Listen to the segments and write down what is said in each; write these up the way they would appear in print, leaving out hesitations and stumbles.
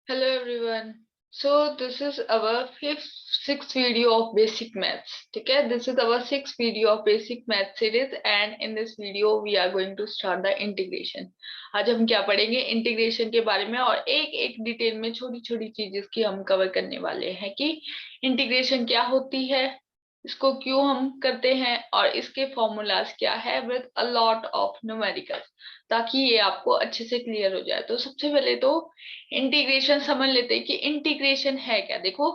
Hello everyone. So this is our sixth video of basic maths. ठीक है, this is our sixth video of basic maths series and in this video we are going to start the integration. आज हम क्या पढ़ेंगे integration के बारे में और एक एक डिटेल में छोटी छोटी चीजें की हम कवर करने वाले हैं कि इंटीग्रेशन क्या होती है, इसको क्यों हम करते हैं और इसके फॉर्मूलाज क्या है with a lot of numericals, ताकि ये आपको अच्छे से क्लियर हो जाए। तो सबसे पहले तो इंटीग्रेशन समझ लेते हैं कि इंटीग्रेशन है क्या। देखो,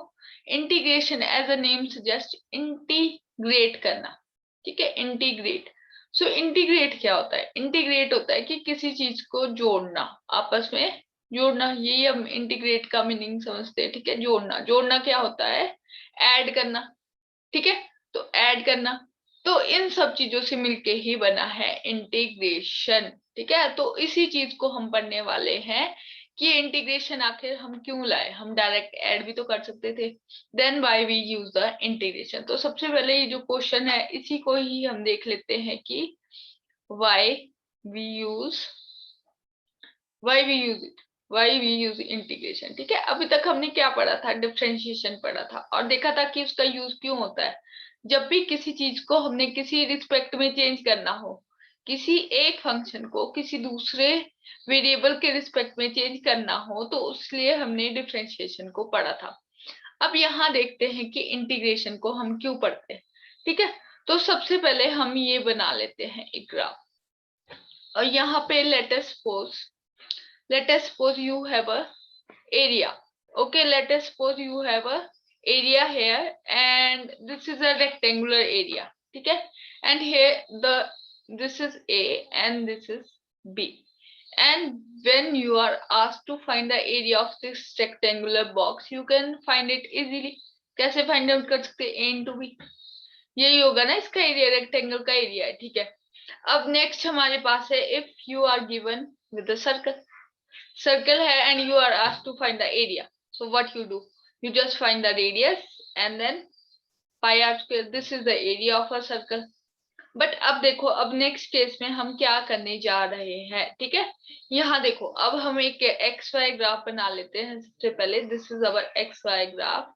integration as a name suggest integrate करना। ठीक है, इंटीग्रेट। सो इंटीग्रेट क्या होता है? इंटीग्रेट होता है कि किसी चीज को जोड़ना, आपस में जोड़ना, यही हम इंटीग्रेट का मीनिंग समझते हैं। ठीक है, जोड़ना। जोड़ना क्या होता है? ऐड करना। ठीक है, तो ऐड करना। तो इन सब चीजों से मिलके ही बना है इंटीग्रेशन। ठीक है, तो इसी चीज को हम पढ़ने वाले हैं कि इंटीग्रेशन आखिर हम क्यों लाए। हम डायरेक्ट ऐड भी तो कर सकते थे। Then why we use the integration. तो सबसे पहले ये जो क्वेश्चन है इसी को ही हम देख लेते हैं कि why we use it, why we use integration. ठीक है, अभी तक हमने क्या पढ़ा था? डिफरेंशिएशन पढ़ा था और देखा था कि उसका यूज क्यों होता है। जब भी किसी चीज को हमने किसी रिस्पेक्ट में चेंज करना हो, किसी एक फंक्शन को किसी दूसरे वेरिएबल के रिस्पेक्ट में चेंज करना हो, तो उसलिए हमने डिफरेंशिएशन को पढ़ा था। अब यहाँ देखते हैं कि इंटीग्रेशन को हम क्यों पढ़ते हैं। ठीक है, तो सबसे पहले हम ये बना लेते हैं एक ग्राफ और यहाँ पे let us suppose you have a area. Okay, let us suppose you have a area here and this is a rectangular area. ठीक है, and here this is A and this is B, and when you are asked to find the area of this rectangular box you can find it easily. कैसे find out कर सकते हैं? A into B, यही होगा ना इसका area, rectangle का area है। ठीक है, अब नेक्स्ट हमारे पास है if you are given with a circle hai and you are asked to find the area, so what you do? You just find the radius and then pi r square, this is the area of a circle. But अब देखो, अब next case में हम क्या करने जा रहे हैं। ठीक है, यहाँ देखो, अब हम एक एक्स वाई ग्राफ बना लेते हैं। सबसे पहले this is our x y graph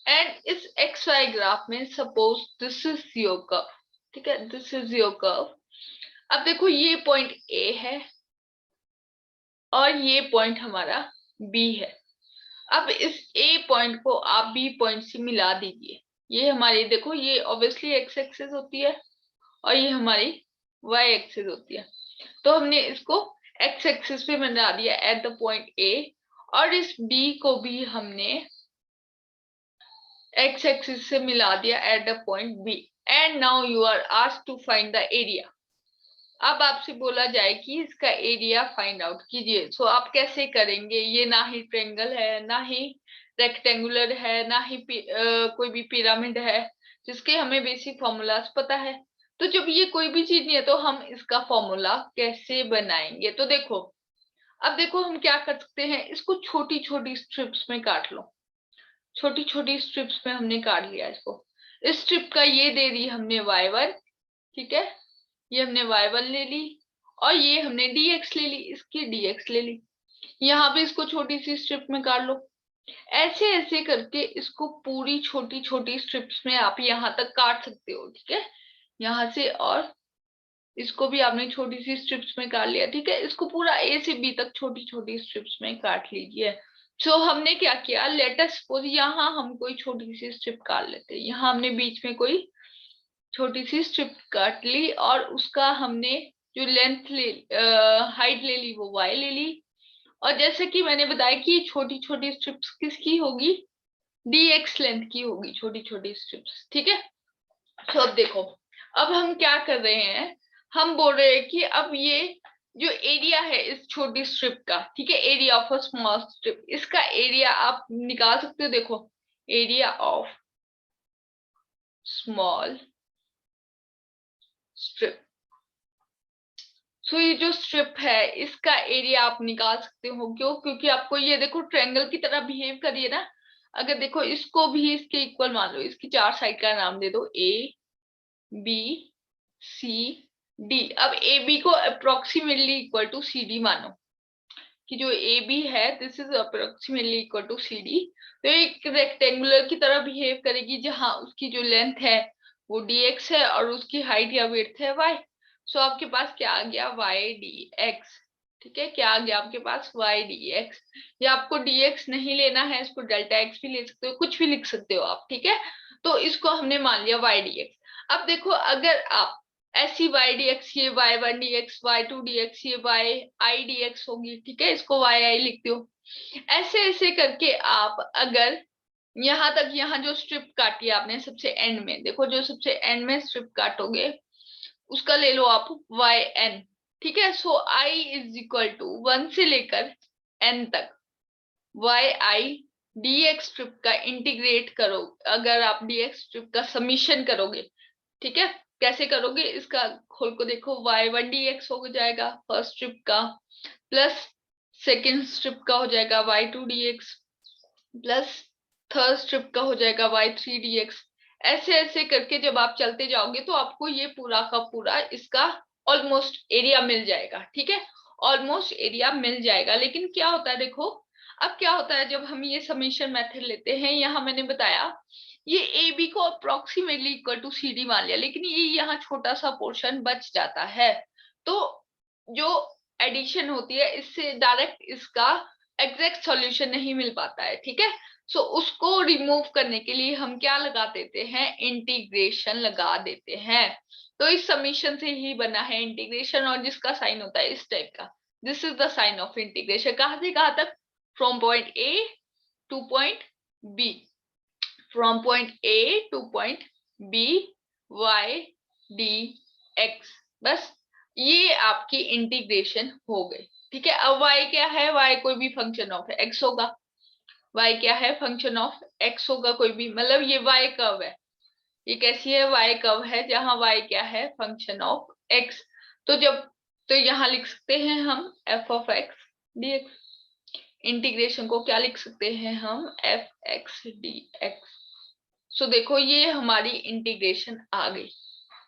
and इस एक्स वाई ग्राफ में suppose this is your curve. ठीक है, दिस इज योर कर्व। अब देखो, ये पॉइंट ए है और ये पॉइंट हमारा बी है। अब इस ए पॉइंट को आप बी पॉइंट से मिला दीजिए। ये हमारी, देखो, ये ऑब्वियसली एक्स एक्सिस होती है और ये हमारी वाई एक्सिस होती है। तो हमने इसको एक्स एक्सिस पे मिला दिया एट द पॉइंट ए और इस बी को भी हमने एक्स एक्सिस से मिला दिया at the point B. And now you are asked to find the area. अब आपसे बोला जाए कि इसका एरिया फाइंड आउट कीजिए। सो आप कैसे करेंगे? ये ना ही ट्रायंगल है, ना ही रेक्टेंगुलर है, ना ही कोई भी पिरामिड है जिसके हमें बेसिक फॉर्मूलाज पता है। तो जब ये कोई भी चीज नहीं है तो हम इसका फॉर्मूला कैसे बनाएंगे? तो देखो, अब देखो हम क्या कर सकते हैं, इसको छोटी छोटी स्ट्रिप्स में काट लो। छोटी छोटी स्ट्रिप्स में हमने काट लिया इसको। इस स्ट्रिप का ये दे दी हमने y1। ठीक है, ये हमने y1 ले ली और ये हमने dx ले ली, इसकी dx ले ली। यहाँ पे इसको छोटी सी स्ट्रिप में काट लो। ऐसे ऐसे करके इसको पूरी छोटी छोटी स्ट्रिप्स में आप यहाँ तक काट सकते हो। ठीक है, यहाँ से और इसको भी आपने छोटी सी स्ट्रिप्स में काट लिया। ठीक है, इसको पूरा ए से बी तक छोटी छोटी स्ट्रिप्स में काट लीजिए। सो हमने क्या किया, लेट अस सपोज यहाँ हम कोई छोटी सी स्ट्रिप काट लेते हैं। यहाँ हमने बीच में कोई छोटी सी स्ट्रिप काट ली और उसका हमने जो लेंथ हाइट ले ली वो y ले ली। और जैसे कि मैंने बताया कि छोटी छोटी स्ट्रिप्स किसकी होगी? dx लेंथ की होगी, छोटी छोटी स्ट्रिप्स। ठीक है, तो अब देखो, अब हम क्या कर रहे हैं, हम बोल रहे हैं कि अब ये जो एरिया है इस छोटी स्ट्रिप का, ठीक है, area of a small strip, इसका एरिया आप निकाल सकते हो। देखो, एरिया ऑफ स्मॉल स्ट्रिप। सो ये जो स्ट्रिप है इसका एरिया आप निकाल सकते हो। क्यों? क्योंकि आपको ये देखो ट्रायंगल की तरह बिहेव करिए ना। अगर देखो इसको भी इसके इक्वल मान लो, इसकी चार साइड का नाम दे दो ए बी सी डी। अब ए बी को approximately equal to C D मानो कि जो ए बी है this is approximately equal to C D, तो एक रेक्टेंगुलर की तरह बिहेव करेगी जहां उसकी जो लेंथ है वो dx है और उसकी हाइट या विड्थ है y। सो आपके पास क्या आ गया y dx। ठीक है, क्या आ गया आपके पास y dx। या आपको dx नहीं लेना है, इसको डेल्टा x भी ले सकते हो, कुछ भी लिख सकते हो आप। ठीक है, तो इसको हमने मान लिया y dx। अब देखो अगर आप ऐसी y dx, ये y1 dx, y2 dx, ये y i dx होगी। ठीक है, इसको y i लिखते हो। ऐसे ऐसे करके आप अगर यहां तक, यहाँ जो स्ट्रिप काटी आपने सबसे एंड में, देखो जो सबसे एंड में स्ट्रिप काटोगे उसका ले लो आप yn। ठीक है, सो i इज इक्वल टू 1 से लेकर n तक yi dx स्ट्रिप का इंटीग्रेट करो। अगर आप dx स्ट्रिप का समीशन करोगे, ठीक है, कैसे करोगे इसका खोल को देखो, y1 dx हो जाएगा फर्स्ट स्ट्रिप का, प्लस सेकेंड स्ट्रिप का हो जाएगा y2 dx, plus third strip का हो जाएगा y3 dx। ऐसे ऐसे करके जब आप चलते जाओगे तो आपको ये पूरा का पूरा इसका ऑलमोस्ट एरिया मिल जाएगा। ठीक है, ऑलमोस्ट एरिया मिल जाएगा। लेकिन क्या होता है देखो, अब क्या होता है जब हम ये समीशन मेथड लेते हैं, यहाँ मैंने बताया ये ए बी को approximately equal to C D मान लिया, लेकिन ये यहाँ छोटा सा पोर्शन बच जाता है। तो जो एडिशन होती है इससे डायरेक्ट इसका एग्जैक्ट सॉल्यूशन नहीं मिल पाता है। ठीक है, सो उसको रिमूव करने के लिए हम क्या लगा देते हैं, इंटीग्रेशन लगा देते हैं। तो इस समीशन से ही बना है इंटीग्रेशन, और जिसका साइन होता है इस टाइप का, this is the sign of integration. कहां से कहां तक, from point A to point B, from point A to point B y dx। बस ये आपकी इंटीग्रेशन हो गई। ठीक है, अब y क्या है, y कोई भी फंक्शन ऑफ x होगा। y क्या है, फंक्शन ऑफ x होगा कोई भी, मतलब ये y कर्व है। ये कैसी है, y कर्व है जहां y क्या है, फंक्शन ऑफ x। तो जब, तो यहां लिख सकते हैं हम f of x dx। Integration को क्या लिख सकते हैं हम, f x dx। सो देखो ये हमारी इंटीग्रेशन आ गई,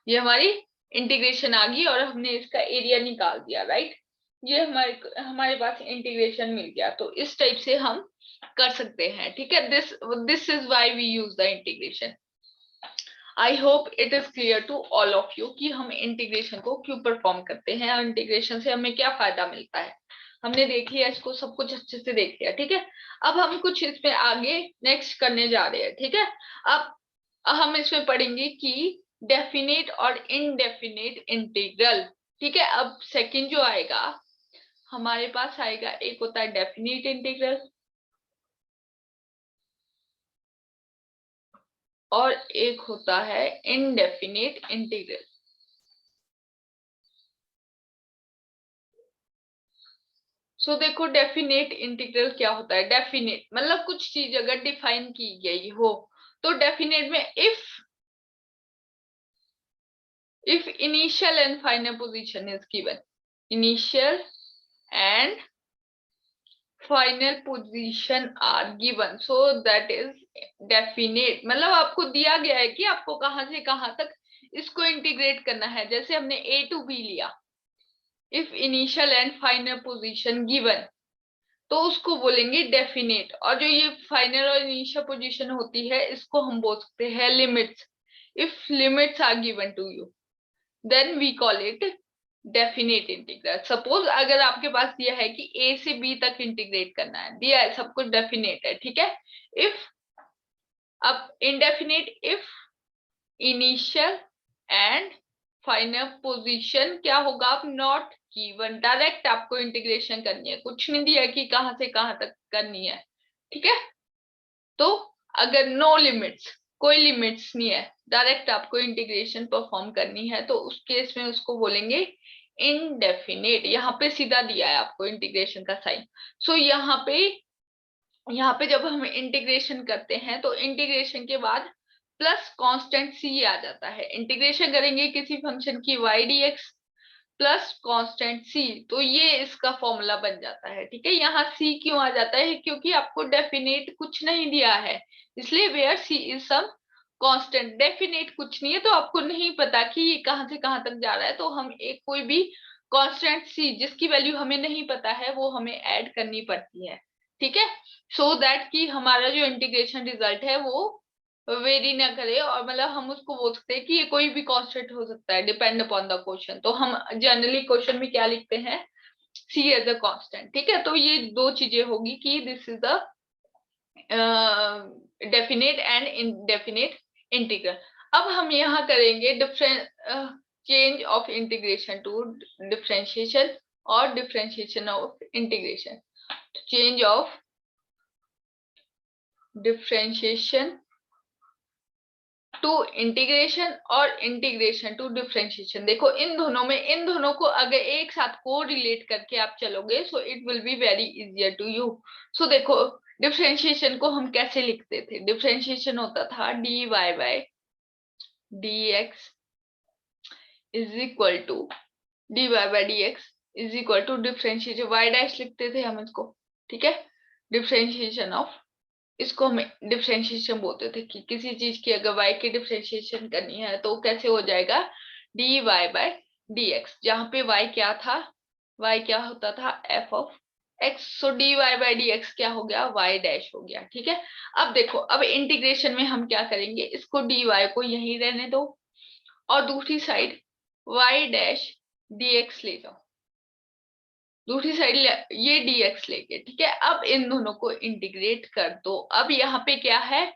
ये हमारी इंटीग्रेशन आ गई और हमने इसका एरिया निकाल दिया, राइट। ये हमारे हमारे पास इंटीग्रेशन मिल गया। तो इस टाइप से हम कर सकते हैं। ठीक है, this is why we use the integration. I hope it is clear to all of you कि हम इंटीग्रेशन को क्यों परफॉर्म करते हैं और इंटीग्रेशन से हमें क्या फायदा मिलता है। हमने देख लिया इसको, सब कुछ अच्छे से देख लिया। ठीक है, अब हम कुछ इसमें आगे नेक्स्ट करने जा रहे हैं। ठीक है, अब हम इसमें पढ़ेंगे कि डेफिनेट और इनडेफिनेट इंटीग्रल। ठीक है, अब सेकंड जो आएगा हमारे पास आएगा, एक होता है डेफिनेट इंटीग्रल और एक होता है इनडेफिनेट इंटीग्रल। सो देखो डेफिनेट इंटीग्रल क्या होता है। डेफिनेट मतलब कुछ चीज अगर डिफाइन की गई हो, तो डेफिनेट में if initial and final position is given, initial and final position are given, so that is definite। मतलब आपको दिया गया है कि आपको कहां से कहां तक इसको इंटीग्रेट करना है। जैसे हमने a to b लिया, if initial and final position given, तो उसको बोलेंगे डेफिनेट। और जो ये फाइनल और इनिशियल पोजीशन होती है इसको हम बोल सकते हैं limits. If limits are given to you then we call it definite integral. Suppose अगर आपके पास दिया है कि a से b तक इंटीग्रेट करना है, दिया है, सब कुछ डेफिनेट है। ठीक है, इफ, अब indefinite, if initial and final position क्या होगा, आप नॉट गिवन, डायरेक्ट आपको इंटीग्रेशन करनी है, कुछ नहीं दिया कि कहां से कहां तक करनी है। ठीक है, तो अगर नो लिमिट्स, कोई लिमिट्स नहीं है, डायरेक्ट आपको इंटीग्रेशन परफॉर्म करनी है, तो उस केस में उसको बोलेंगे इनडेफिनेट। यहाँ पे सीधा दिया है आपको इंटीग्रेशन का साइन। सो यहाँ पे जब हम इंटीग्रेशन करते हैं तो इंटीग्रेशन के बाद प्लस कांस्टेंट सी आ जाता है। इंटीग्रेशन करेंगे किसी फंक्शन की y dx प्लस कांस्टेंट सी, तो ये इसका फॉर्मूला बन जाता है। ठीक है, यहाँ सी क्यों आ जाता है, क्योंकि आपको डेफिनेट कुछ नहीं दिया है, इसलिए where C is some constant. Definite कुछ नहीं है तो आपको नहीं पता कि ये कहां से कहां तक जा रहा है, तो हम एक कोई भी कांस्टेंट सी जिसकी वैल्यू हमें नहीं पता है वो हमें ऐड करनी पड़ती है, ठीक है, सो दैट कि हमारा जो इंटीग्रेशन रिजल्ट है वो वेरी ना करे, और मतलब हम उसको बोल सकते हैं कि ये कोई भी कांस्टेंट हो सकता है डिपेंड अपॉन द क्वेश्चन। तो हम जनरली क्वेश्चन में क्या लिखते हैं, सी एज अ कांस्टेंट, ठीक है। तो ये दो चीजें होगी कि this is the definite and indefinite integral. अब हम यहाँ करेंगे different change of integration to differentiation और differentiation of integration. Change of differentiation to integration और इंटीग्रेशन टू डिफरेंशिएशन। देखो इन दोनों में, इन दोनों को अगर एक साथ को रिलेट करके आप चलोगे so it will be very easier to you. So देखो डिफरेंशिएशन को हम कैसे लिखते थे, डिफरेंशिएशन होता था dy by dx is equal to dy by dx is equal to differentiation y dash लिखते थे हम इसको, ठीक है, डिफरेंशिएशन ऑफ, इसको हम डिफरेंशिएशन बोलते थे कि किसी चीज की अगर y की डिफरेंशिएशन करनी है तो कैसे हो जाएगा, dy बाय dx, जहां पे y क्या था, y क्या होता था f of x, so dy by dx क्या हो गया, y डैश हो गया, ठीक है। अब देखो अब इंटीग्रेशन में हम क्या करेंगे, इसको dy को यहीं रहने दो और दूसरी साइड y डैश dx ले जाओ, दूसरी साइड ये dx लेके, ठीक है। अब इन दोनों को इंटीग्रेट कर दो। अब यहाँ पे क्या है,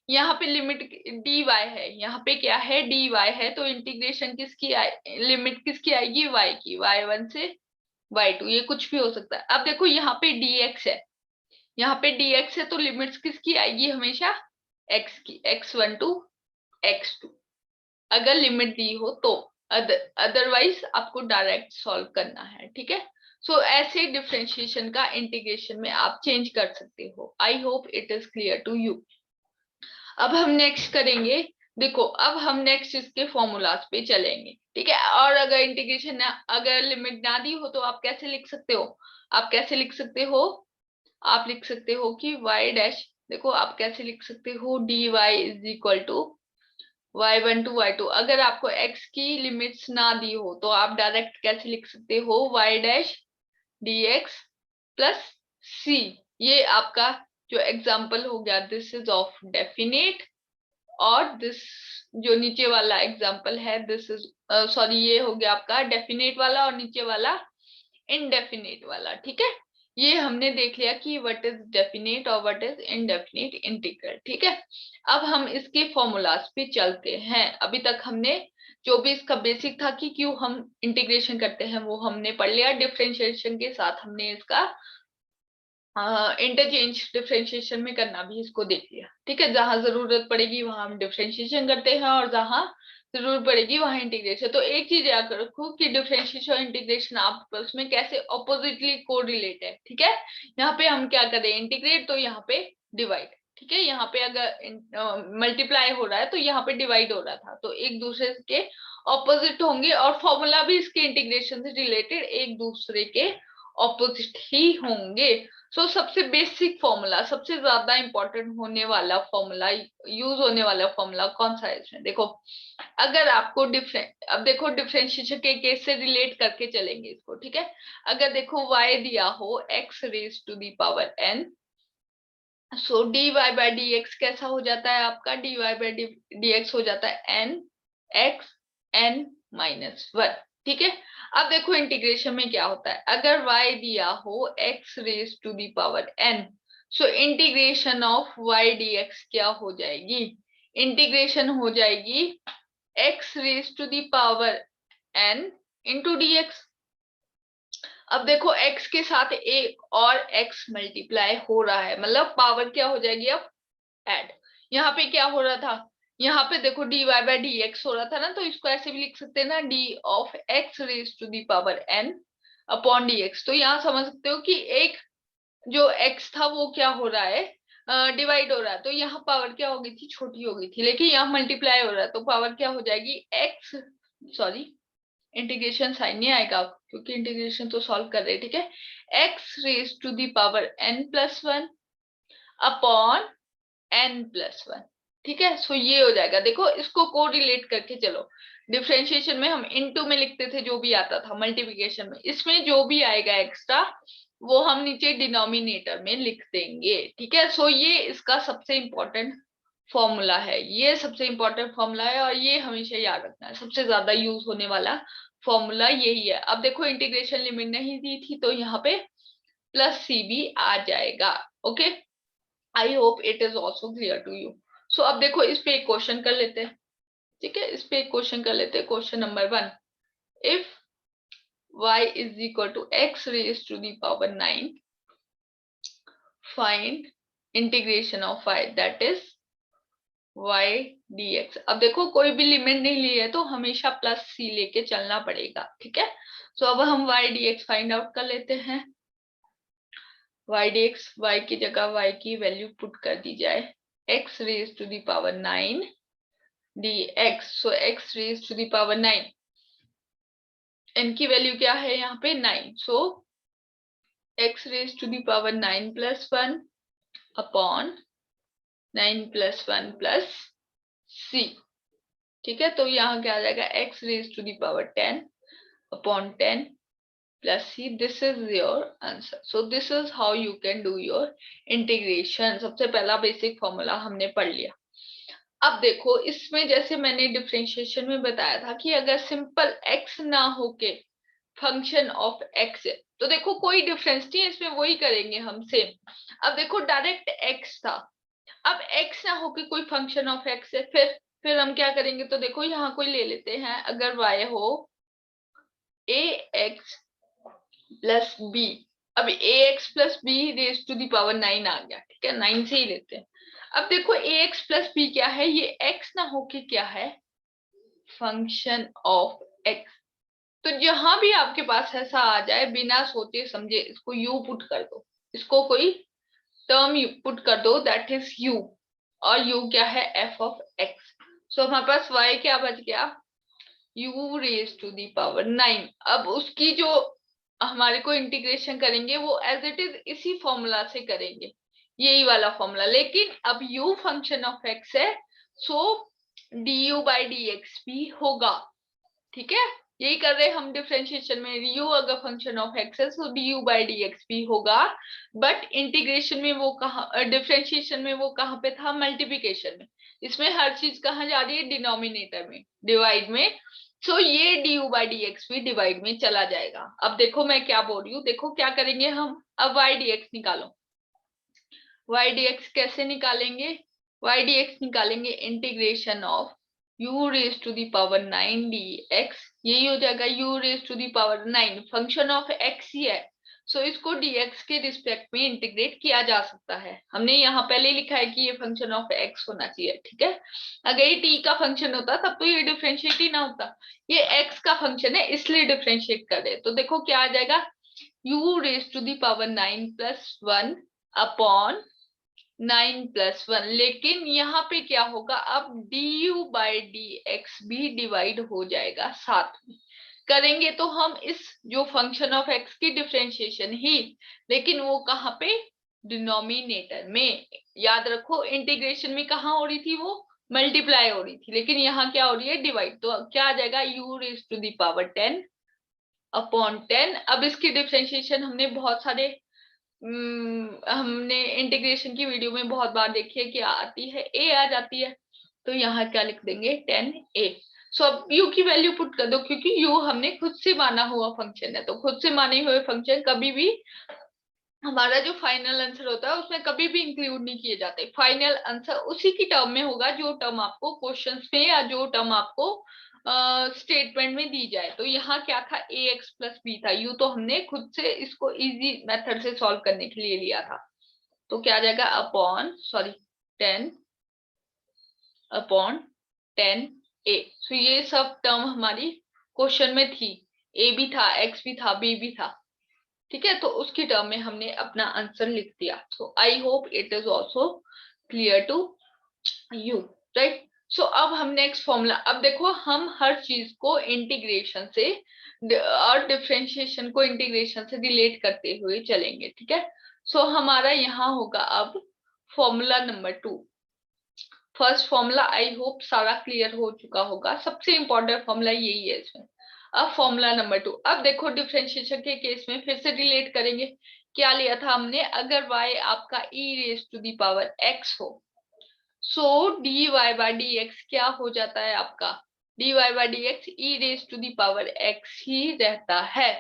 यहाँ पे लिमिट dy है, यहाँ पे क्या है dy है, तो इंटीग्रेशन किसकी लिमिट किसकी आएगी, y की, y1 से y2, ये कुछ भी हो सकता है। अब देखो यहाँ पे dx है, यहाँ पे dx है, तो लिमिट्स किसकी आएगी हमेशा, x की, x1 टू x2, अगर लिमिट दी हो तो, अदरवाइज आपको डायरेक्ट सॉल्व करना है, ठीक है। सो ऐसे डिफरेंशिएशन का इंटीग्रेशन में आप चेंज कर सकते हो। I hope it is clear to you. अब हम नेक्स्ट करेंगे, देखो अब हम नेक्स्ट इसके फॉर्मूलाज पे चलेंगे, ठीक है। और अगर इंटीग्रेशन अगर लिमिट ना दी हो तो आप कैसे लिख सकते हो, आप कैसे लिख सकते हो, आप लिख सकते हो कि y डैश, देखो आप कैसे लिख सकते हो, dy is equal to y1 to y2। अगर आपको x की लिमिट्स ना दी हो तो आप डायरेक्ट कैसे लिख सकते हो, y dash dx plus c। ये आपका जो एग्जाम्पल हो गया, दिस इज ऑफ डेफिनेट, और दिस जो नीचे वाला एग्जाम्पल है दिस इज सॉरी, ये हो गया आपका डेफिनेट वाला और नीचे वाला इनडेफिनेट वाला, ठीक है। ये हमने देख लिया कि व्हाट इज डेफिनेट और व्हाट इज इनडेफिनेट इंटीग्रल, ठीक है। अब हम इसके फॉर्मूलाज पे चलते हैं। अभी तक हमने जो भी इसका बेसिक था कि क्यों हम इंटीग्रेशन करते हैं वो हमने पढ़ लिया, डिफरेंशिएशन के साथ हमने इसका इंटरचेंज डिफरेंशिएशन में करना भी इसको देख लिया, ठीक है। जहां जरूरत पड़ेगी वहां हम डिफरेंशिएशन करते हैं और जहां जरूरत पड़ेगी वहां इंटीग्रेशन। तो एक चीज याद रखो कि डिफरेंशिएशन और इंटीग्रेशन आपस में कैसे ऑपोजिटली कोरिलेट है, ठीक है। यहाँ पे हम क्या करें, इंटीग्रेट, तो यहाँ पे डिवाइड, ठीक है। यहाँ पे अगर मल्टीप्लाई हो रहा है तो यहाँ पे डिवाइड हो रहा था, तो एक दूसरे के ऑपोजिट होंगे और फॉर्मूला भी इसके इंटीग्रेशन से रिलेटेड एक दूसरे के ऑपोजिट ही होंगे। सो सबसे बेसिक फॉर्मूला, सबसे ज्यादा इंपॉर्टेंट होने वाला फॉर्मूला, यूज होने वाला फॉर्मूला कौन सा है इसमें, देखो अगर आपको अब देखो डिफरेंशिएशन के केस से रिलेट करके चलेंगे इसको, ठीक है। अगर देखो y दिया हो x raise to the power n, so dy by dx कैसा हो जाता है आपका, dy बाय dx हो जाता है n x n माइनस 1, ठीक है। अब देखो इंटीग्रेशन में क्या होता है, अगर y दिया हो x raise to the power n, so integration of y dx क्या हो जाएगी, इंटीग्रेशन हो जाएगी x raise to the power n into dx। अब देखो x के साथ एक और x मल्टीप्लाई हो रहा है, मतलब पावर क्या हो जाएगी अब ऐड। यहाँ पे क्या हो रहा था, यहाँ पे देखो dy बाय dx हो रहा था ना, तो इसको ऐसे भी लिख सकते हैं ना, d of x raise to the power n upon dx। तो यहाँ समझ सकते हो कि एक जो x था वो क्या हो रहा है, डिवाइड हो रहा है, तो यहाँ पावर क्या हो गई थी, छोटी हो गई थी, लेकिन यहाँ मल्टीप्लाई हो रहा है तो पावर क्या हो जाएगी x, सॉरी इंटीग्रेशन साइन नहीं आएगा क्योंकि इंटीग्रेशन तो सॉल्व कर रहे हैं, ठीक है। x raise to the power n plus 1 upon n plus 1, ठीक है। सो ये हो जाएगा, देखो इसको कोरिलेट करके चलो। डिफरेंशिएशन में हम इनटू में लिखते थे जो भी आता था, मल्टीप्लिकेशन में इसमें जो भी आएगा एक्स्ट्रा वो हम नीचे डिनोमिनेटर में लिख देंगे। ठीक है। सो ये इसका सबसे इंपॉर्टेंट फॉर्मूला है, ये सबसे इंपॉर्टेंट फॉर्मूला है और ये हमेशा याद रखना है, सबसे ज्यादा यूज होने वाला फॉर्मूला यही है। अब देखो इंटीग्रेशन लिमिट नहीं दी थी तो यहाँ पे प्लस सी भी आ जाएगा। Okay, I hope it is also clear to you. So अब देखो इस पे एक क्वेश्चन कर लेते हैं। ठीक है, इस पे एक क्वेश्चन कर लेते हैं। Question number 1, if y is equal to x raised to the power 9, find integration of y, that is y dx। अब देखो कोई भी लिमिट नहीं ली है तो हमेशा प्लस सी लेके चलना पड़ेगा। ठीक है। सो अब हम y dx फाइंड आउट कर लेते हैं। y dx, y की जगह y की वैल्यू पुट कर दी जाए, x raised to the power 9 dx। So x raised to the power 9, n की वैल्यू क्या है यहाँ पे 9। सो x raised to the power 9 plus 1 upon 9 plus 1 plus c। ठीक है, तो यहाँ क्या आ जाएगा, x raised to the power 10 upon 10 plus c। This is your answer. So this is how you can do your integration. सबसे पहला basic formula हमने पढ़ लिया। अब देखो इसमें जैसे मैंने डिफरेंशिएशन में बताया था कि अगर सिंपल x ना होके फंक्शन ऑफ x है तो देखो कोई डिफरेंस नहीं है इसमें, वही करेंगे हम सेम। अब देखो डायरेक्ट x था, अब x ना होके कोई फंक्शन ऑफ x है, फिर हम क्या करेंगे, तो देखो यहाँ कोई ले लेते हैं, अगर y हो ax प्लस बी। अब ax plus B raise to the power 9 आ गया। ठीक है, 9 से ही लेते हैं। अब देखो ax प्लस बी क्या है, ये x ना होके क्या है, फंक्शन ऑफ x। तो जहां भी आपके पास ऐसा आ जाए बिना सोचे समझे इसको u पुट कर दो, इसको कोई टर्म पुट कर दो, दैट इज u। और u क्या है, f ऑफ x। सो हमारे पास y क्या बच गया, u raise to the power 9। अब उसकी जो हमारे को इंटीग्रेशन करेंगे वो एज इट इज इसी फॉर्मूला से करेंगे, यही वाला फॉर्मूला। लेकिन अब u फंक्शन ऑफ x है, सो du बाई dx भी होगा। ठीक है, यही कर रहे हैं हम डिफरेंशिएशन में, u अगर फंक्शन ऑफ x है तो du बाई dx भी होगा। बट इंटीग्रेशन में वो कहाँ, डिफरेंशिएशन में वो कहाँ पे था, मल्टीप्लिकेशन में। इसमें हर चीज कहाँ जा रही है, डिनोमिनेटर में, डिवाइड में। सो ये du बाई dx भी डिवाइड में चला जाएगा। अब देखो मैं क्या बोल रही हूँ, देखो क्या करेंगे हम, अब y dx निकालो। y dx कैसे निकालेंगे, y dx निकालेंगे integration of u raise to the power 9 dx। यही हो जाएगा u raise to the power 9, function of x ही है। सो इसको dx के रिस्पेक्ट में इंटीग्रेट किया जा सकता है। हमने यहाँ पहले लिखा है कि ये फंक्शन ऑफ x होना चाहिए। ठीक है, अगर ये t का फंक्शन होता तब तो ये डिफरेंशिएट ही ना होता, ये x का फंक्शन है इसलिए डिफरेंशिएट कर रहे। तो देखो क्या आ जाएगा, u raise to the power 9 plus 1 upon 9 plus 1। लेकिन यहाँ पे क्या होगा, अब du बाई dx भी डिवाइड हो जाएगा साथ में। करेंगे तो हम इस जो फंक्शन ऑफ x की डिफरेंशिएशन ही, लेकिन वो कहाँ पे, डिनोमिनेटर में। याद रखो इंटीग्रेशन में कहाँ हो रही थी, वो मल्टीप्लाई हो रही थी, लेकिन यहाँ क्या हो रही है, डिवाइड। तो क्या आ जाएगा, u raise to the power 10 upon 10। अब इसकी डिफरेंशिएशन हमने बहुत सारे हमने इंटीग्रेशन की वीडियो में बहुत बार देखी है कि आती है, a आ जाती है। तो यहाँ क्या लिख देंगे, 10a। सो अब u की वैल्यू पुट कर दो, क्योंकि u हमने खुद से माना हुआ फंक्शन है, तो खुद से माने हुए फंक्शन कभी भी हमारा जो फाइनल आंसर होता है उसमें कभी भी इंक्लूड नहीं किए जाते। फाइनल आंसर उसी की टर्म में होगा जो टर्म आपको क्वेश्चंस में या जो टर्म आपको स्टेटमेंट में दी जाए। तो यहाँ क्या था, ax प्लस बी था, यू तो हमने खुद से इसको इजी मेथड से सॉल्व करने के लिए लिया था। तो क्या आ जाएगा, अपॉन 10 अपॉन 10a। सो ये सब टर्म हमारी क्वेश्चन में थी, a भी था, x भी था, b भी था। ठीक है, तो उसकी टर्म में हमने अपना आंसर लिख दिया। So I hope it is also clear to you, right. So अब हम नेक्स्ट फॉर्मूला, अब देखो हम हर चीज को इंटीग्रेशन से और डिफरेंशिएशन को इंटीग्रेशन से रिलेट करते हुए चलेंगे। ठीक है, सो हमारा यहाँ होगा अब formula number 2। First formula I hope सारा क्लियर हो चुका होगा, सबसे इंपॉर्टेंट फॉर्मूला यही है इसमें। अब फॉर्मूला नंबर 2, अब देखो डिफरेंशिएशन के केस में फिर से रिलेट करेंगे। क्या लिया था हमने, अगर y आपका e raise to the power x हो, सो dy बाय dx क्या हो जाता है आपका, dy by dx e raise to the power x ही रहता है।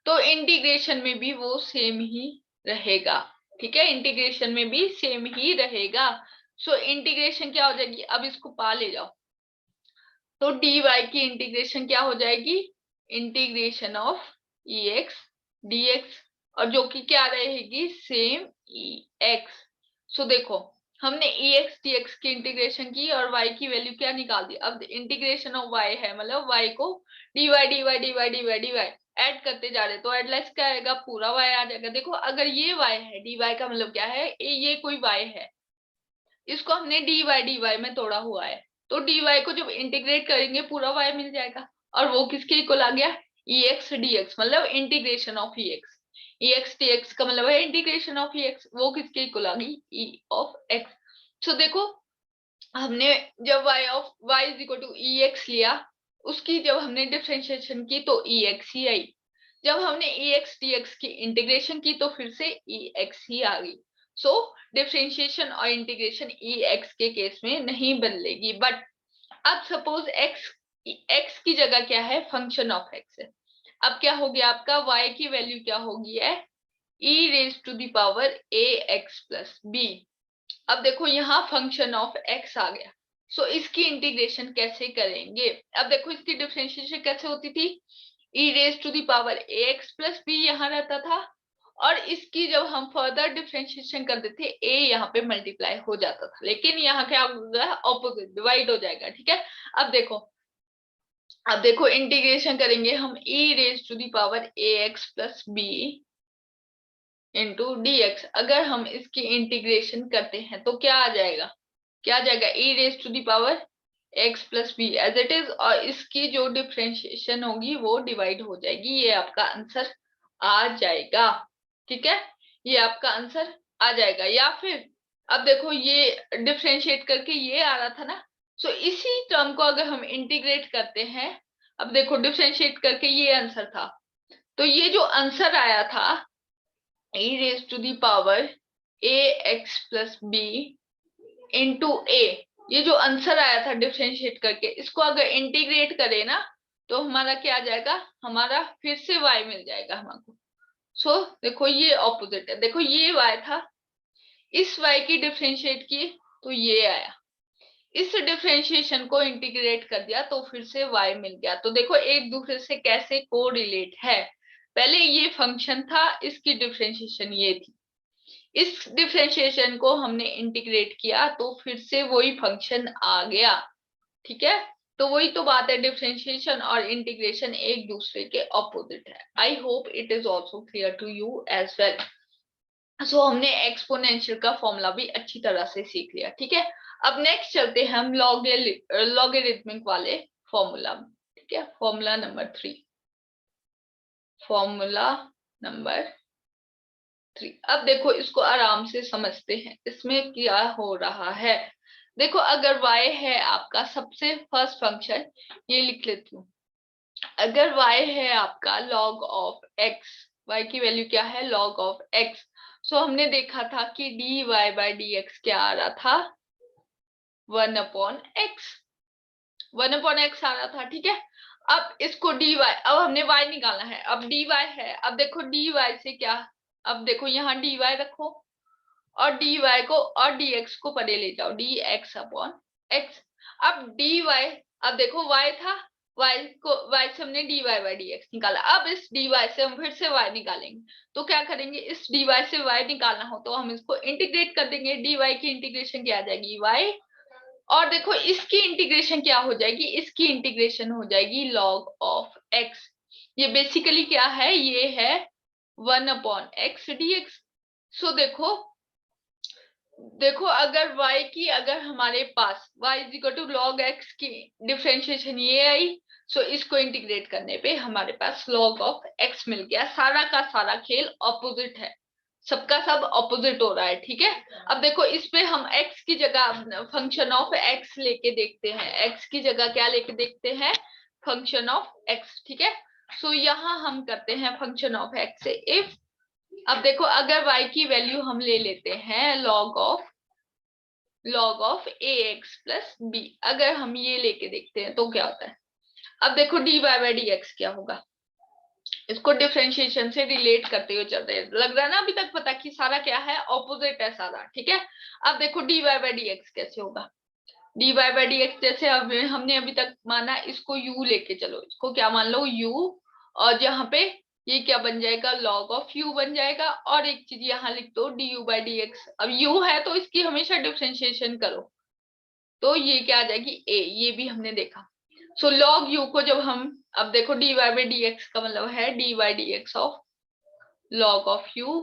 तो इंटीग्रेशन में भी वो सेम ही रहेगा, ठीक है, इंटीग्रेशन में भी सेम ही रहेगा। सो इंटीग्रेशन क्या हो जाएगी, अब इसको पा ले जाओ, तो dy की इंटीग्रेशन क्या हो जाएगी, इंटीग्रेशन ऑफ ex dx, और जो कि क्या रहेगी, सेम ex। सो देखो हमने ex dx की इंटीग्रेशन की और y की वैल्यू क्या निकाल दी। अब इंटीग्रेशन ऑफ y है, मतलब y को dy dy dy dy dy add करते जा रहे, तो एडलेस क्या आएगा, पूरा y आ जाएगा। देखो अगर ये y है, dy का मतलब क्या है, ये कोई y है, इसको हमने dy में तोड़ा हुआ है, तो dy को जब इंटीग्रेट करेंगे पूरा y मिल जाएगा, और वो किसके इक्वल आ गया, ex dx, मतलब इंटीग्रेशन ऑफ ex dx का मतलब है इंटीग्रेशन ऑफ ex, वो किसके इक्वल आ गई, e ऑफ x। सो देखो हमने जब y is equal to ex लिया, उसकी जब हमने डिफरेंशिएशन की तो ex ही आई, जब हमने ex dx की इंटीग्रेशन की तो फिर से ex ही आ गई। सो डिफरेंशिएशन और इंटीग्रेशन ex के केस में नहीं बदलेगी। बट अब सपोज x की जगह क्या है, फंक्शन ऑफ x है, अब क्या हो गया आपका, y की वैल्यू क्या होगी है, e raise to the power ax plus b। अब देखो यहाँ फंक्शन ऑफ x आ गया, सो इसकी इंटीग्रेशन कैसे करेंगे। अब देखो इसकी डिफरेंशिएशन कैसे होती थी, e raise to the power ax plus b यहाँ रहता था, और इसकी जब हम फर्दर डिफरेंशिएशन करते थे a यहाँ पे मल्टीप्लाई हो जाता था, लेकिन यहाँ क्या होगा, ऑपोजिट डिवाइड हो जाएगा, ठीक है। अब देखो इंटीग्रेशन करेंगे हम e raise to the power ax plus b into dx, अगर हम इसकी इंटीग्रेशन करते हैं तो क्या आ जाएगा, क्या आ जाएगा, e raise to the power x plus b as it is, और इसकी जो डिफरेंशिएशन होगी वो डिवाइड हो जाएगी, ये आपका आंसर आ जाएगा, ठीक है, ये आपका आंसर आ जाएगा। या फिर अब देखो ये डिफरेंशिएट करके ये आ रहा था ना, सो इसी टर्म को अगर हम इंटीग्रेट करते हैं, अब देखो डिफरेंशिएट करके ये आंसर था, तो ये जो आंसर आया था e raise to the power ax plus b into a, ये जो आंसर आया था डिफरेंशिएट करके, इसको अगर इंटीग्रेट करें ना तो हमारा क्या आ जाएगा, हमारा फिर से y मिल जाएगा हमको। सो देखो ये ऑपोजिट है, देखो ये y था, इस y की डिफरेंशिएट की तो ये आया, इस डिफरेंशिएशन को इंटीग्रेट कर दिया तो फिर से y मिल गया। तो देखो एक दूसरे से कैसे कोरिलेट है, पहले ये फंक्शन था, इसकी डिफरेंशिएशन ये थी, इस डिफरेंशिएशन को हमने इंटीग्रेट किया तो फिर से वही फंक्शन आ गया, ठीक है। तो वही तो बात है, डिफरेंशिएशन और इंटीग्रेशन एक दूसरे के ऑपोजिट है। I hope it is also clear to you as well. So हमने एक्सपोनेंशियल का फॉर्मूला भी अच्छी तरह से सीख लिया, ठीक है। अब नेक्स्ट चलते हैं हम लॉगरिथमिक वाले फॉर्मूला, ठीक है, फॉर्मूला नंबर 3, फॉर्मूला नंबर 3। अब देखो इसको आराम से समझते हैं, इसमें क्या हो रहा है। देखो अगर y है आपका सबसे फर्स्ट फंक्शन, ये लिख लेती हूँ, अगर y है आपका log ऑफ x, y की वैल्यू क्या है, log ऑफ x, सो हमने देखा था कि dy बाय dx क्या आ रहा था, 1/x, 1/x आ रहा था, ठीक है। अब इसको dy, अब हमने y निकालना है, अब dy है, अब देखो dy से क्या, अब देखो यहाँ dy रखो और dy को और dx को परे ले जाओ, dx अपॉन x। अब dy, अब देखो y था, y से हमने dy बाय dx निकाला, अब इस dy से हम फिर से y निकालेंगे, तो क्या करेंगे, इस dy से y निकालना हो तो हम इसको इंटीग्रेट कर देंगे, dy की इंटीग्रेशन क्या आ जाएगी, y, और देखो इसकी इंटीग्रेशन क्या हो जाएगी, इसकी इंटीग्रेशन हो जाएगी log ऑफ x। ये बेसिकली क्या है, ये है 1/x dx। सो देखो अगर y की, अगर हमारे पास y is equal to log x की डिफरेंशिएशन ये आई, सो इसको इंटीग्रेट करने पे हमारे पास log ऑफ x मिल गया। सारा का सारा खेल ऑपोजिट है, सबका सब ऑपोजिट हो रहा है, ठीक है। अब देखो इस पे हम x की जगह फंक्शन ऑफ x लेके देखते हैं, x की जगह क्या लेके देखते हैं, फंक्शन ऑफ x, ठीक है। सो यहाँ हम करते हैं फंक्शन ऑफ x से इफ, अब देखो अगर y की वैल्यू हम ले लेते हैं log of ax plus b, अगर हम ये लेके देखते हैं तो क्या होता है। अब देखो dy बाई dx क्या होगा, इसको डिफरेंशिएशन से रिलेट करते हुए चल रहे हैं, लग रहा है ना अभी तक पता कि सारा क्या है, ऑपोजिट है सारा, ठीक है। अब देखो dy बाई dx कैसे होगा, dy बाई dx जैसे अब हमने अभी तक माना, इसको u लेके चलो, इसको क्या मान लो u, और यहाँ पे ये क्या बन जाएगा, log ऑफ u बन जाएगा, और एक चीज यहाँ लिख दो du बाई dx, अब u है तो इसकी हमेशा डिफरेंशिएशन करो, तो ये क्या आ जाएगी a, ये भी हमने देखा। सो log u को जब हम, अब देखो dy बाई dx का मतलब है dy dx of log of u,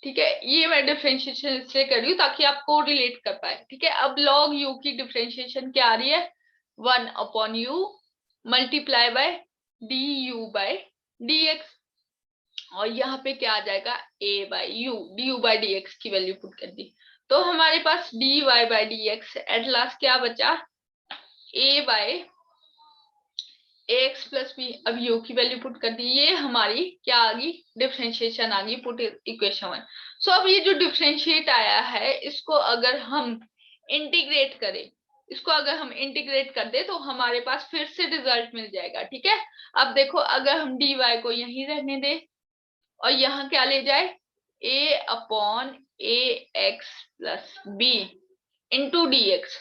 ठीक है। ये मैं डिफरेंशिएशन इसलिए कर रही हूँ ताकि आपको रिलेट कर पाए, ठीक है। अब log u की डिफरेंशिएशन क्या आ रही है, 1 upon u multiply by du by dx, और यहाँ पे क्या आ जाएगा a by u, du by dx की वैल्यू पुट कर दी, तो हमारे पास dy by dx at last क्या बचा, a by ax plus B, अब u की वैल्यू पुट कर दी, ये हमारी क्या आ गई, डिफरेंशिएशन आ गई, पुट इक्वेशन 1। सो अब ये जो डिफरेंशिएट आया है, इसको अगर हम इंटीग्रेट करें, इसको अगर हम इंटीग्रेट कर दे तो हमारे पास फिर से रिजल्ट मिल जाएगा, ठीक है। अब देखो अगर हम dy को यहीं रहने दे और यहाँ क्या ले जाए, a upon ax plus b into dx,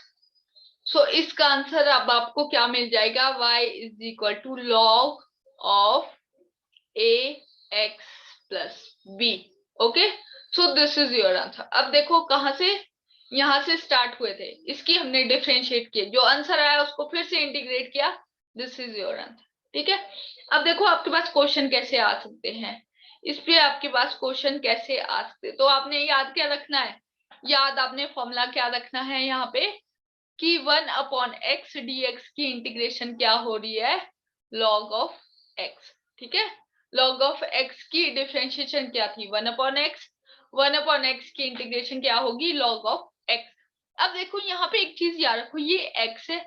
so इसका आंसर अब आपको क्या मिल जाएगा, y is equal to log of a x plus b, okay. So this is your answer. अब देखो कहां से, यहां से स्टार्ट हुए थे, इसकी हमने डिफरेंशिएट किए, जो आंसर आया उसको फिर से इंटीग्रेट किया, दिस इज योर आंसर, ठीक है। अब देखो आपके पास क्वेश्चन कैसे आ सकते हैं, इस पे आपके पास क्वेश्चन कैसे आ सकते, तो आपने याद क्या रखना है, याद आपने फॉर्मूला क्या रखना है यहाँ पे, कि 1 अपॉन एक्स dx की इंटीग्रेशन क्या हो रही है, log ऑफ x, ठीक है। log ऑफ x की डिफरेंशिएशन क्या थी, 1 अपॉन एक्स, 1 अपॉन एक्स की इंटीग्रेशन क्या होगी, log ऑफ x। अब देखो यहाँ पे एक चीज याद रखो, ये x है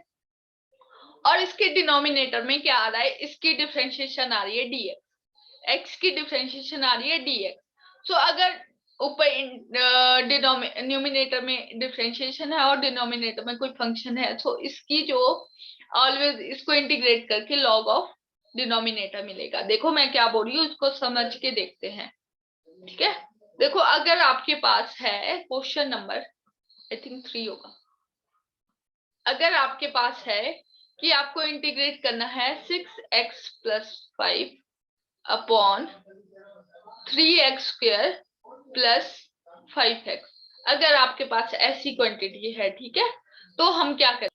और इसके डिनोमिनेटर में क्या आ रहा है, इसकी डिफरेंशिएशन आ रही है dx, x की डिफरेंशिएशन आ रही है dx। सो अगर ऊपर न्यूमिनेटर में डिफरेंशिएशन है और डिनोमिनेटर में कोई फंक्शन है, तो इसकी जो ऑलवेज इसको इंटीग्रेट करके log ऑफ डिनोमिनेटर मिलेगा। देखो मैं क्या बोल रही हूँ, इसको समझ के देखते हैं, ठीक है। देखो अगर आपके पास है क्वेश्चन नंबर आई थिंक 3 होगा, अगर आपके पास है कि आपको इंटीग्रेट करना है 6x plus 5 upon 3x square plus 5x, अगर आपके पास ऐसी क्वांटिटी है, ठीक है, तो हम क्या करें,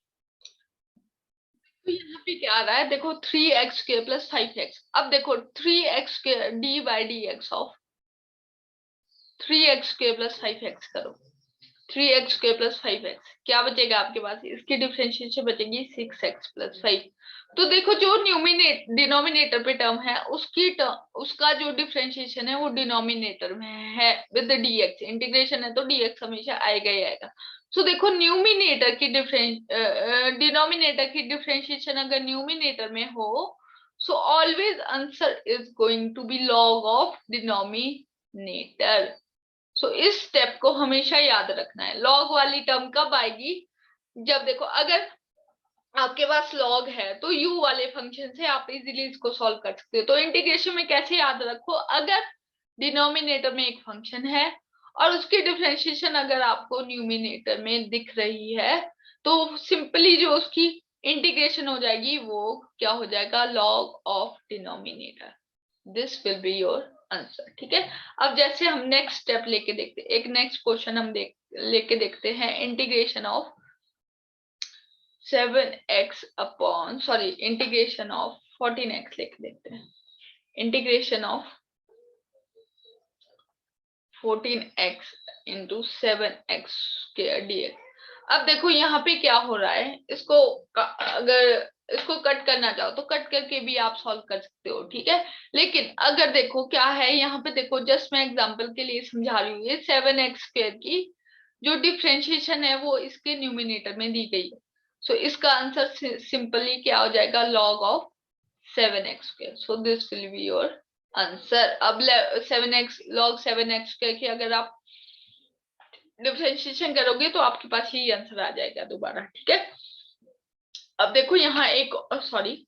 तो यहाँ पे क्या आ रहा है, देखो 3x स्क्वायर प्लस 5x, अब देखो 3x square D by D x of 3x square plus 5x करो, 3x स्क्वायर प्लस 5x क्या बचेगा आपके पास, इसकी डिफरेंशिएशन बचेगी 6x प्लस 5। तो देखो जो डिनोमिनेटर पे टर्म है उसका जो डिफरेंशिएशन है वो डिनोमिनेटर में है विद dx, इंटीग्रेशन है तो dx हमेशा आएगा ही आएगा। सो देखो न्यूमिनेटर की डिनोमिनेटर की डिफरेंशिएशन अगर न्यूमिनेटर में हो, so always answer is going to be log of denominator. So इस स्टेप को हमेशा याद रखना है, लॉग वाली टर्म कब आएगी, जब देखो अगर आपके पास लॉग है तो u वाले फंक्शन से आप इजीली इसको सॉल्व कर सकते हो। तो इंटीग्रेशन में कैसे याद रखो, अगर डिनोमिनेटर में एक फंक्शन है और उसकी डिफरेंशिएशन अगर आपको न्यूमिनेटर में दिख रही है, तो सिंपली जो उसकी इंटीग्रेशन हो जाएगी वो क्या हो जाएगा, log of denominator, this will be your answer, ठीक है। अब जैसे हम नेक्स्ट स्टेप लेके देखते हैं, एक नेक्स्ट क्वेश्चन हम लेके देखते हैं, integration of 7x upon sorry integration of 14x लेके देखते हैं, integration of 14x into 7x square dx। अब देखो यहाँ पे क्या हो रहा है, इसको अगर इसको कट करना चाहो तो कट करके भी आप सॉल्व कर सकते हो, ठीक है। लेकिन अगर देखो क्या है यहाँ पे, देखो जस्ट मैं एग्जांपल के लिए समझा रही हूँ, ये 7x² की जो डिफरेंशिएशन है वो इसके न्यूमिनेटर में दी गई है। सो इसका आंसर सिंपली क्या हो जाएगा, log of 7x²। So this will be your answer. अब 7x log 7x² की अगर आप डिफरेंशिएशन करोगे तो आपके पास यही आंसर आ जाएगा दोबारा, ठीक है। अब देखो यहाँ एक, सॉरी,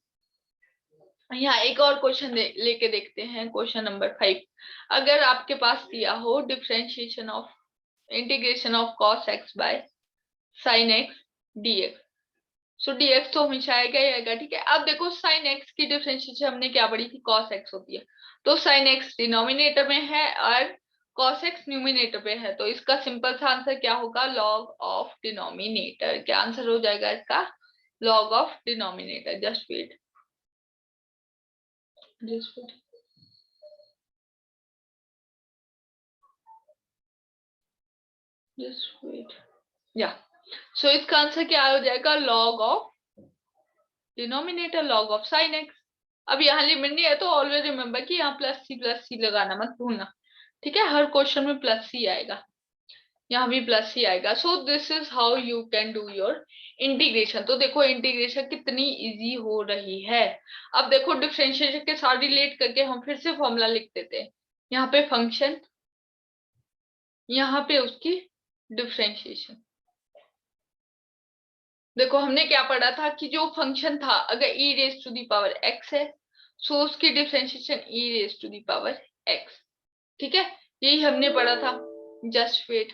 यहाँ एक और क्वेश्चन लेके देखते हैं, क्वेश्चन नंबर 5। अगर आपके पास दिया हो differentiation of integration of cos x by sin x dx, so dx तो हमेशा आएगा ही आएगा, ठीक है। अब देखो sin x की डिफरेंशिएशन हमने क्या पढ़ी थी, cos x होती है, तो sin x डिनोमिनेटर में है और cos x न्यूमिनेटर पे है, तो इसका सिंपल सा आंसर क्या होगा, log ऑफ डिनोमिनेटर। क्या आंसर हो जाएगा इसका, log of denominator. Just wait, just wait, just wait, या सो इसका आंसर क्या हो जाएगा, log of denominator, log of sin x। अब यहाँ लिमिट नहीं है तो ऑलवेज रिमेम्बर कि यहाँ प्लस सी लगाना मत भूलना, ठीक है। हर क्वेश्चन में प्लस सी आएगा, यहाँ भी प्लस सी आएगा। सो this is how you can do your integration. तो देखो इंटीग्रेशन कितनी इजी हो रही है। अब देखो डिफरेंशिएशन के साथ रिलेट करके हम फिर से फॉर्मूला लिख देते हैं, यहाँ पे फंक्शन, यहाँ पे उसकी डिफरेंशिएशन। देखो हमने क्या पढ़ा था कि जो फंक्शन था अगर e raise to the power x है, सो उसकी differentiation e raise to the power x, ठीक है। यही हमने पढ़ा था। Just wait,